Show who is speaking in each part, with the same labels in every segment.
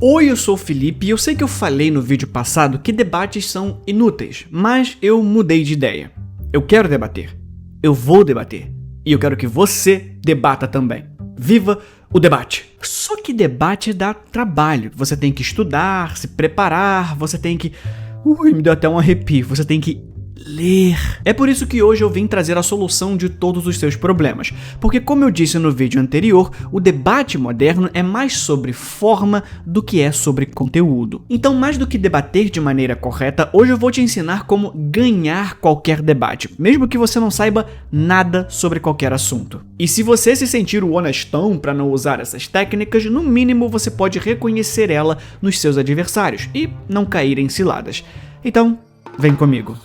Speaker 1: Oi, eu sou o Felipe e eu sei que eu falei no vídeo passado que debates são inúteis, mas eu mudei de ideia. Eu quero debater. Eu vou debater. E eu quero que você debata também. Viva o debate! Só que debate dá trabalho. Você tem que estudar, se preparar, você tem que... me deu até um arrepio. Você tem que ler. É por isso que hoje eu vim trazer a solução de todos os seus problemas. Porque, como eu disse no vídeo anterior, o debate moderno é mais sobre forma do que é sobre conteúdo. Então, mais do que debater de maneira correta, hoje eu vou te ensinar como ganhar qualquer debate, mesmo que você não saiba nada sobre qualquer assunto. E se você se sentir o honestão para não usar essas técnicas, no mínimo você pode reconhecer ela nos seus adversários e não cair em ciladas. Então, vem comigo.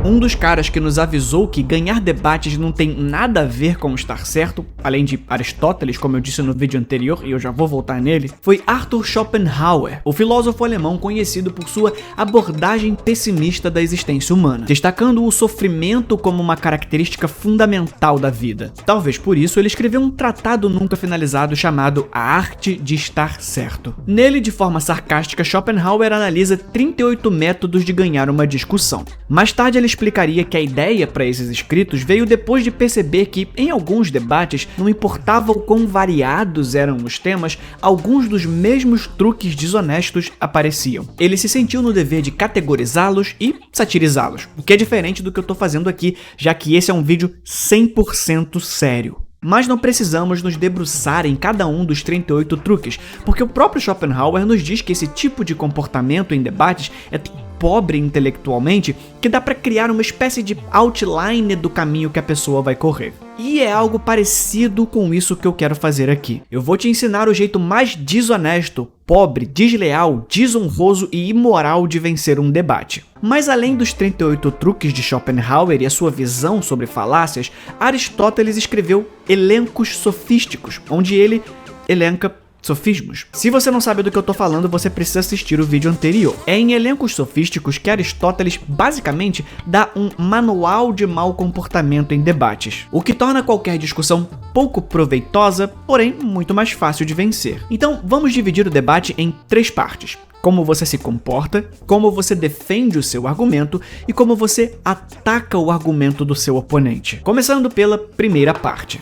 Speaker 1: Um dos caras que nos avisou que ganhar debates não tem nada a ver com estar certo, além de Aristóteles, como eu disse no vídeo anterior, e eu já vou voltar nele, foi Arthur Schopenhauer, o filósofo alemão conhecido por sua abordagem pessimista da existência humana, destacando o sofrimento como uma característica fundamental da vida. Talvez por isso ele escreveu um tratado nunca finalizado chamado A Arte de Estar Certo. Nele, de forma sarcástica, Schopenhauer analisa 38 métodos de ganhar uma discussão. Mais tarde ele explicaria que a ideia para esses escritos veio depois de perceber que, em alguns debates, não importava o quão variados eram os temas, alguns dos mesmos truques desonestos apareciam. Ele se sentiu no dever de categorizá-los e satirizá-los, o que é diferente do que eu tô fazendo aqui, já que esse é um vídeo 100% sério. Mas não precisamos nos debruçar em cada um dos 38 truques, porque o próprio Schopenhauer nos diz que esse tipo de comportamento em debates é pobre intelectualmente que dá para criar uma espécie de outline do caminho que a pessoa vai correr. E é algo parecido com isso que eu quero fazer aqui. Eu vou te ensinar o jeito mais desonesto, pobre, desleal, desonroso e imoral de vencer um debate. Mas além dos 38 truques de Schopenhauer e a sua visão sobre falácias, Aristóteles escreveu Elencos Sofísticos, onde ele elenca sofismos. Se você não sabe do que eu tô falando, você precisa assistir o vídeo anterior. É em Elencos Sofísticos que Aristóteles basicamente dá um manual de mau comportamento em debates, o que torna qualquer discussão pouco proveitosa, porém muito mais fácil de vencer. Então vamos dividir o debate em 3 partes. Como você se comporta, como você defende o seu argumento e como você ataca o argumento do seu oponente. Começando pela primeira parte.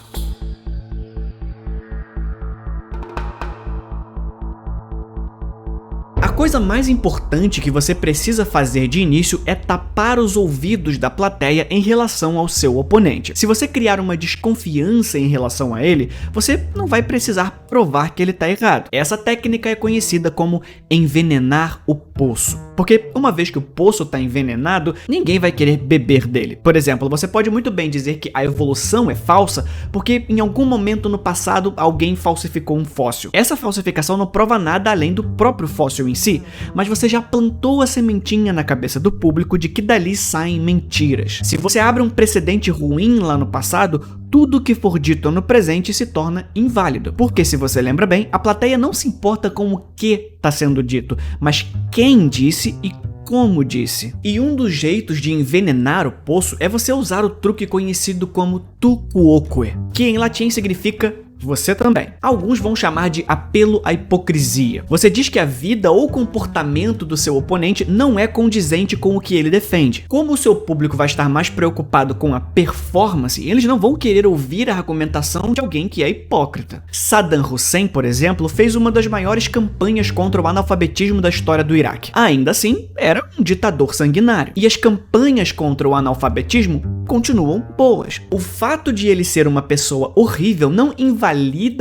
Speaker 1: A coisa mais importante que você precisa fazer de início é tapar os ouvidos da plateia em relação ao seu oponente. Se você criar uma desconfiança em relação a ele, você não vai precisar provar que ele está errado. Essa técnica é conhecida como envenenar o poço, porque uma vez que o poço está envenenado, ninguém vai querer beber dele. Por exemplo, você pode muito bem dizer que a evolução é falsa porque em algum momento no passado alguém falsificou um fóssil. Essa falsificação não prova nada além do próprio fóssil em si, mas você já plantou a sementinha na cabeça do público de que dali saem mentiras. Se você abre um precedente ruim lá no passado, tudo que for dito no presente se torna inválido. Porque, se você lembra bem, a plateia não se importa com o que está sendo dito, mas quem disse e como disse. E um dos jeitos de envenenar o poço é você usar o truque conhecido como tu quoque, que em latim significa você também. Alguns vão chamar de apelo à hipocrisia. Você diz que a vida ou comportamento do seu oponente não é condizente com o que ele defende. Como o seu público vai estar mais preocupado com a performance, eles não vão querer ouvir a argumentação de alguém que é hipócrita. Saddam Hussein, por exemplo, fez uma das maiores campanhas contra o analfabetismo da história do Iraque. Ainda assim, era um ditador sanguinário. E as campanhas contra o analfabetismo continuam boas. O fato de ele ser uma pessoa horrível não invalida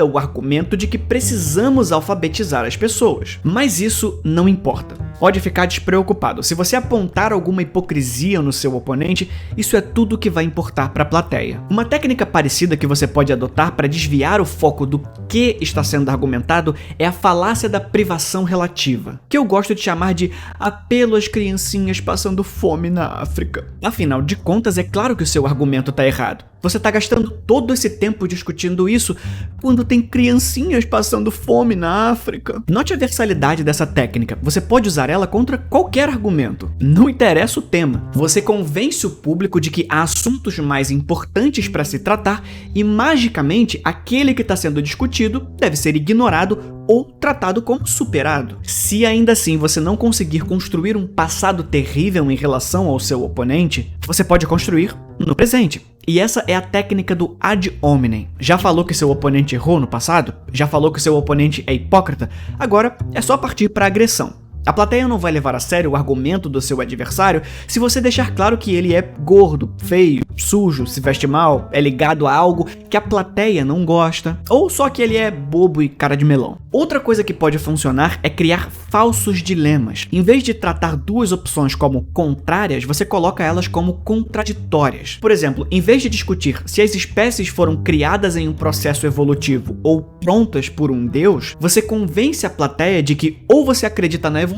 Speaker 1: o argumento de que precisamos alfabetizar as pessoas. Mas isso não importa. Pode ficar despreocupado. Se você apontar alguma hipocrisia no seu oponente, isso é tudo que vai importar para a plateia. Uma técnica parecida que você pode adotar para desviar o foco do que está sendo argumentado é a falácia da privação relativa, que eu gosto de chamar de apelo às criancinhas passando fome na África. Afinal de contas, é claro que o seu argumento está errado. Você tá gastando todo esse tempo discutindo isso quando tem criancinhas passando fome na África. Note a versatilidade dessa técnica. Você pode usar ela contra qualquer argumento. Não interessa o tema. Você convence o público de que há assuntos mais importantes para se tratar e, magicamente, aquele que está sendo discutido deve ser ignorado ou tratado como superado. Se ainda assim você não conseguir construir um passado terrível em relação ao seu oponente, você pode construir no presente. E essa é a técnica do ad hominem. Já falou que seu oponente errou no passado? Já falou que seu oponente é hipócrita? Agora é só partir para a agressão. A plateia não vai levar a sério o argumento do seu adversário se você deixar claro que ele é gordo, feio, sujo, se veste mal, é ligado a algo que a plateia não gosta, ou só que ele é bobo e cara de melão. Outra coisa que pode funcionar é criar falsos dilemas. Em vez de tratar duas opções como contrárias, você coloca elas como contraditórias. Por exemplo, em vez de discutir se as espécies foram criadas em um processo evolutivo ou prontas por um deus, você convence a plateia de que ou você acredita na evolução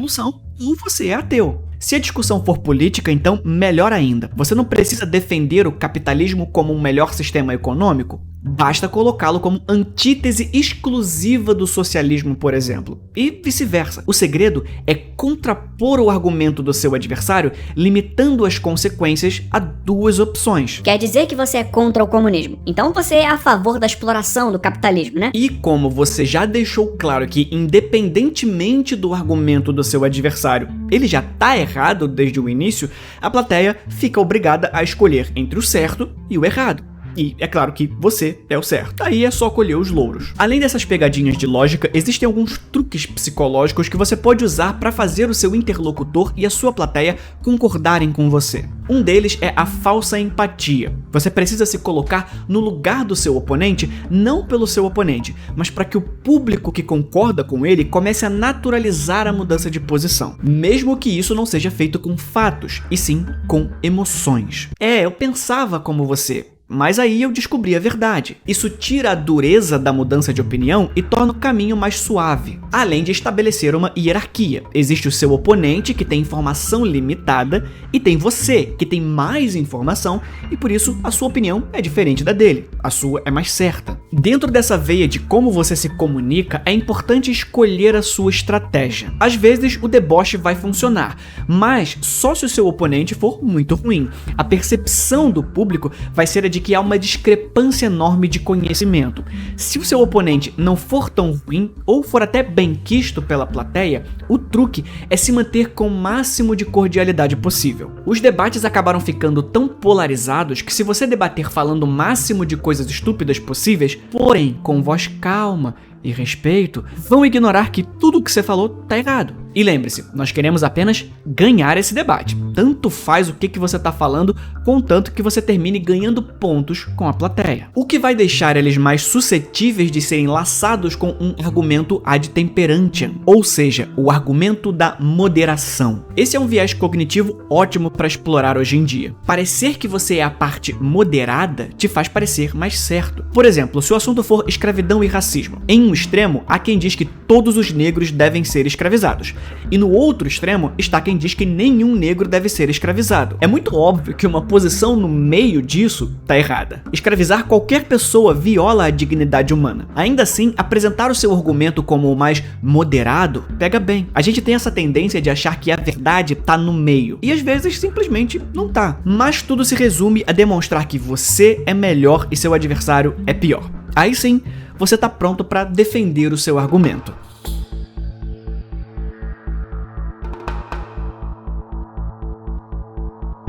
Speaker 1: ou você é ateu. Se a discussão for política, então melhor ainda. Você não precisa defender o capitalismo como um melhor sistema econômico. Basta colocá-lo como antítese exclusiva do socialismo, por exemplo. E vice-versa. O segredo é contrapor o argumento do seu adversário, limitando as consequências a duas opções.
Speaker 2: Quer dizer que você é contra o comunismo. Então você é a favor da exploração do capitalismo, né?
Speaker 1: E como você já deixou claro que, independentemente do argumento do seu adversário, ele já tá errado desde o início, a plateia fica obrigada a escolher entre o certo e o errado. E é claro que você é o certo. Aí é só colher os louros. Além dessas pegadinhas de lógica, existem alguns truques psicológicos que você pode usar para fazer o seu interlocutor e a sua plateia concordarem com você. Um deles é a falsa empatia. Você precisa se colocar no lugar do seu oponente, não pelo seu oponente, mas para que o público que concorda com ele comece a naturalizar a mudança de posição. Mesmo que isso não seja feito com fatos, e sim com emoções. Eu pensava como você. Mas aí eu descobri a verdade. Isso tira a dureza da mudança de opinião e torna o caminho mais suave. Além de estabelecer uma hierarquia. Existe o seu oponente, que tem informação limitada, e tem você, que tem mais informação, e por isso a sua opinião é diferente da dele. A sua é mais certa. Dentro dessa veia de como você se comunica, é importante escolher a sua estratégia. Às vezes o deboche vai funcionar, mas só se o seu oponente for muito ruim. A percepção do público vai ser a de que há uma discrepância enorme de conhecimento. Se o seu oponente não for tão ruim, ou for até bem quisto pela plateia, o truque é se manter com o máximo de cordialidade possível. Os debates acabaram ficando tão polarizados que, se você debater falando o máximo de coisas estúpidas possíveis, porém com voz calma e respeito, vão ignorar que tudo o que você falou tá errado. E lembre-se, nós queremos apenas ganhar esse debate. Tanto faz o que você tá falando, contanto que você termine ganhando pontos com a plateia. O que vai deixar eles mais suscetíveis de serem laçados com um argumento ad temperantiam, ou seja, o argumento da moderação. Esse é um viés cognitivo ótimo para explorar hoje em dia. Parecer que você é a parte moderada te faz parecer mais certo. Por exemplo, se o assunto for escravidão e racismo, em um extremo há quem diz que todos os negros devem ser escravizados. E no outro extremo está quem diz que nenhum negro deve ser escravizado. É muito óbvio que uma posição no meio disso está errada. Escravizar qualquer pessoa viola a dignidade humana. Ainda assim, apresentar o seu argumento como o mais moderado pega bem. A gente tem essa tendência de achar que a verdade está no meio, e às vezes simplesmente não tá. Mas tudo se resume a demonstrar que você é melhor e seu adversário é pior. Aí sim, você está pronto para defender o seu argumento.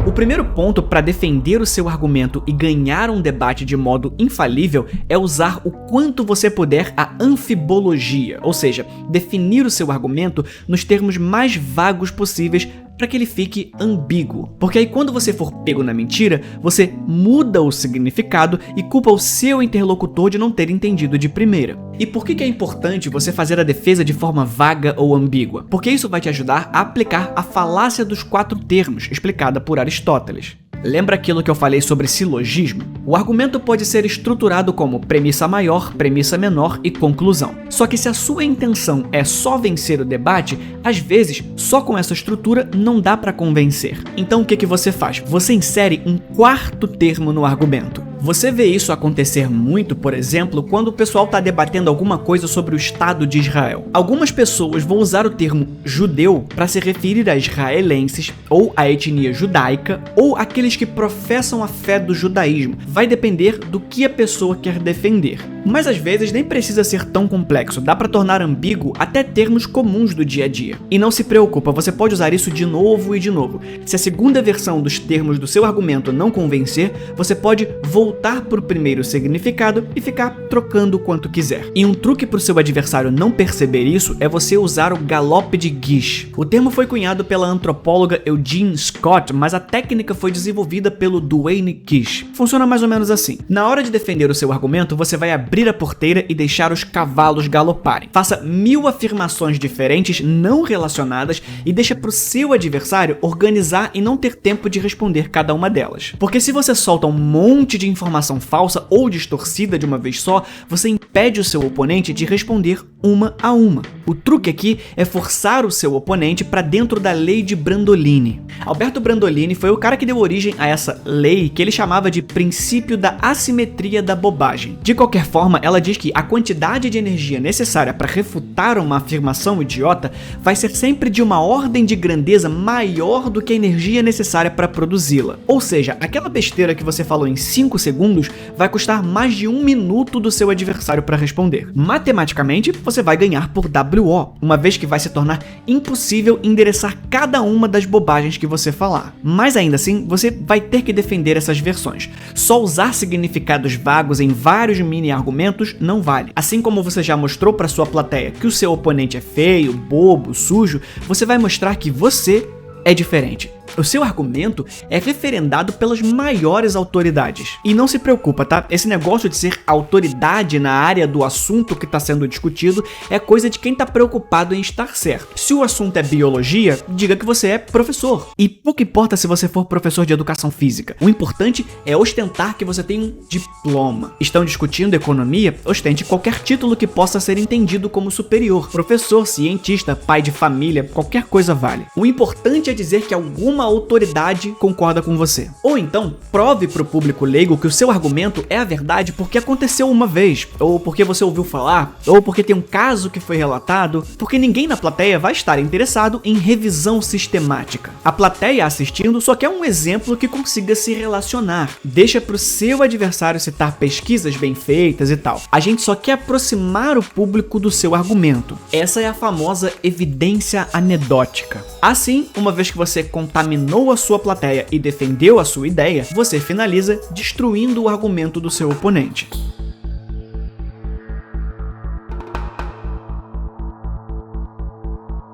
Speaker 1: O primeiro ponto para defender o seu argumento e ganhar um debate de modo infalível é usar o quanto você puder a anfibologia, ou seja, definir o seu argumento nos termos mais vagos possíveis para que ele fique ambíguo. Porque aí, quando você for pego na mentira, você muda o significado e culpa o seu interlocutor de não ter entendido de primeira. E por que é importante você fazer a defesa de forma vaga ou ambígua? Porque isso vai te ajudar a aplicar a falácia dos 4 termos, explicada por Aristóteles. Lembra aquilo que eu falei sobre silogismo? O argumento pode ser estruturado como premissa maior, premissa menor e conclusão. Só que se a sua intenção é só vencer o debate, às vezes, só com essa estrutura não dá para convencer. Então o que você faz? Você insere um 4º termo no argumento. Você vê isso acontecer muito, por exemplo, quando o pessoal está debatendo alguma coisa sobre o Estado de Israel. Algumas pessoas vão usar o termo judeu para se referir a israelenses, ou a etnia judaica, ou aqueles que professam a fé do judaísmo. Vai depender do que a pessoa quer defender. Mas às vezes nem precisa ser tão complexo, dá para tornar ambíguo até termos comuns do dia a dia. E não se preocupa, você pode usar isso de novo e de novo. Se a segunda versão dos termos do seu argumento não convencer, você pode voltar para o primeiro significado e ficar trocando o quanto quiser. E um truque para o seu adversário não perceber isso é você usar o galope de Gish. O termo foi cunhado pela antropóloga Eugene Scott, mas a técnica foi desenvolvida pelo Duane Gish. Funciona mais ou menos assim. Na hora de defender o seu argumento, você vai abrir a porteira e deixar os cavalos galoparem. Faça 1000 afirmações diferentes não relacionadas e deixa para o seu adversário organizar e não ter tempo de responder cada uma delas. Porque se você solta um monte de informação falsa ou distorcida de uma vez só, você impede o seu oponente de responder uma a uma. O truque aqui é forçar o seu oponente para dentro da lei de Brandolini. Alberto Brandolini foi o cara que deu origem a essa lei que ele chamava de princípio da assimetria da bobagem. De qualquer forma, ela diz que a quantidade de energia necessária para refutar uma afirmação idiota vai ser sempre de uma ordem de grandeza maior do que a energia necessária para produzi-la. Ou seja, aquela besteira que você falou em 5 segundos vai custar mais de 1 minuto do seu adversário para responder. Matematicamente, você vai ganhar por WO, uma vez que vai se tornar impossível endereçar cada uma das bobagens que você falar. Mas ainda assim, você vai ter que defender essas versões. Só usar significados vagos em vários mini-argumentos não vale. Assim como você já mostrou para sua plateia que o seu oponente é feio, bobo, sujo, você vai mostrar que você é diferente. O seu argumento é referendado pelas maiores autoridades. E não se preocupa, tá? Esse negócio de ser autoridade na área do assunto que está sendo discutido é coisa de quem está preocupado em estar certo. Se o assunto é biologia, diga que você é professor. E pouco importa se você for professor de educação física. O importante é ostentar que você tem um diploma. Estão discutindo economia? Ostente qualquer título que possa ser entendido como superior. Professor, cientista, pai de família, qualquer coisa vale. O importante é dizer que alguma autoridade concorda com você. Ou então, prove para o público leigo que o seu argumento é a verdade porque aconteceu uma vez, ou porque você ouviu falar, ou porque tem um caso que foi relatado, porque ninguém na plateia vai estar interessado em revisão sistemática. A plateia assistindo só quer um exemplo que consiga se relacionar. Deixa para o seu adversário citar pesquisas bem feitas e tal. A gente só quer aproximar o público do seu argumento. Essa é a famosa evidência anedótica. Assim, uma vez que você contaminou a sua plateia e defendeu a sua ideia, você finaliza destruindo o argumento do seu oponente.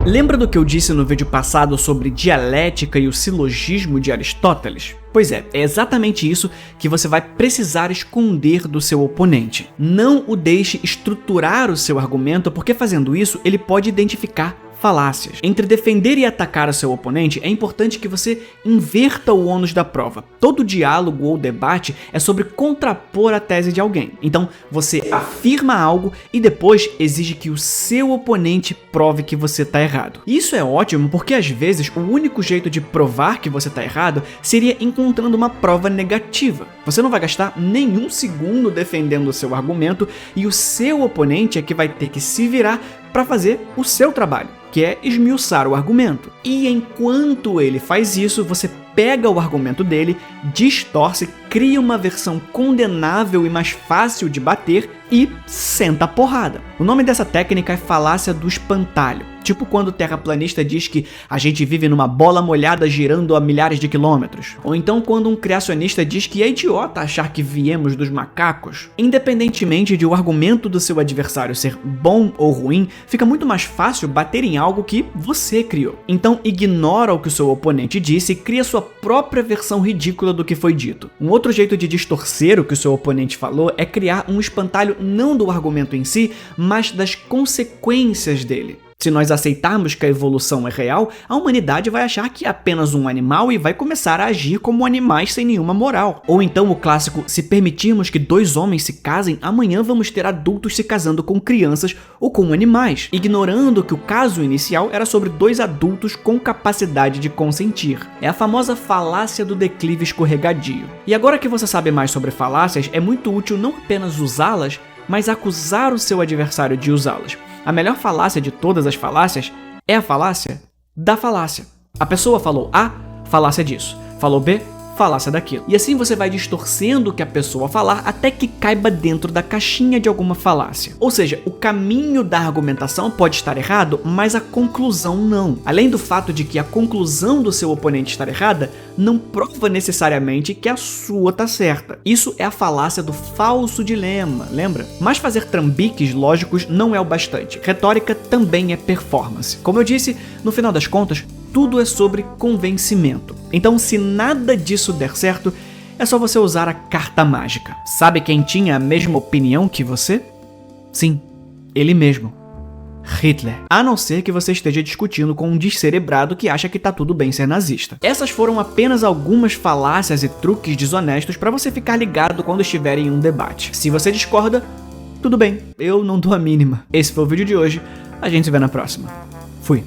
Speaker 1: Lembra do que eu disse no vídeo passado sobre dialética e o silogismo de Aristóteles? Pois é exatamente isso que você vai precisar esconder do seu oponente. Não o deixe estruturar o seu argumento, porque fazendo isso ele pode identificar falácias. Entre defender e atacar o seu oponente, é importante que você inverta o ônus da prova. Todo diálogo ou debate é sobre contrapor a tese de alguém. Então, você afirma algo e depois exige que o seu oponente prove que você está errado. Isso é ótimo porque, às vezes, o único jeito de provar que você está errado seria encontrando uma prova negativa. Você não vai gastar nenhum segundo defendendo o seu argumento e o seu oponente é que vai ter que se virar para fazer o seu trabalho, que é esmiuçar o argumento. E enquanto ele faz isso, você pega o argumento dele, distorce, cria uma versão condenável e mais fácil de bater e senta a porrada. O nome dessa técnica é falácia do espantalho. Tipo quando o terraplanista diz que a gente vive numa bola molhada girando a milhares de quilômetros. Ou então quando um criacionista diz que é idiota achar que viemos dos macacos. Independentemente de o argumento do seu adversário ser bom ou ruim, fica muito mais fácil bater em algo que você criou. Então ignora o que o seu oponente disse e cria sua própria versão ridícula do que foi dito. Um outro jeito de distorcer o que o seu oponente falou é criar um espantalho não do argumento em si, mas das consequências dele. Se nós aceitarmos que a evolução é real, a humanidade vai achar que é apenas um animal e vai começar a agir como animais sem nenhuma moral. Ou então o clássico, se permitirmos que 2 homens se casem, amanhã vamos ter adultos se casando com crianças ou com animais, ignorando que o caso inicial era sobre 2 adultos com capacidade de consentir. É a famosa falácia do declive escorregadio. E agora que você sabe mais sobre falácias, é muito útil não apenas usá-las, mas acusar o seu adversário de usá-las. A melhor falácia de todas as falácias é a falácia da falácia. A pessoa falou A, falácia disso. Falou B, falácia daquilo. E assim você vai distorcendo o que a pessoa falar até que caiba dentro da caixinha de alguma falácia. Ou seja, o caminho da argumentação pode estar errado, mas a conclusão não. Além do fato de que a conclusão do seu oponente estar errada, não prova necessariamente que a sua tá certa. Isso é a falácia do falso dilema, lembra? Mas fazer trambiques lógicos não é o bastante. Retórica também é performance. Como eu disse, no final das contas, tudo é sobre convencimento. Então, se nada disso der certo, é só você usar a carta mágica. Sabe quem tinha a mesma opinião que você? Sim, ele mesmo. Hitler. A não ser que você esteja discutindo com um descerebrado que acha que tá tudo bem ser nazista. Essas foram apenas algumas falácias e truques desonestos para você ficar ligado quando estiver em um debate. Se você discorda, tudo bem, eu não dou a mínima. Esse foi o vídeo de hoje, a gente se vê na próxima. Fui.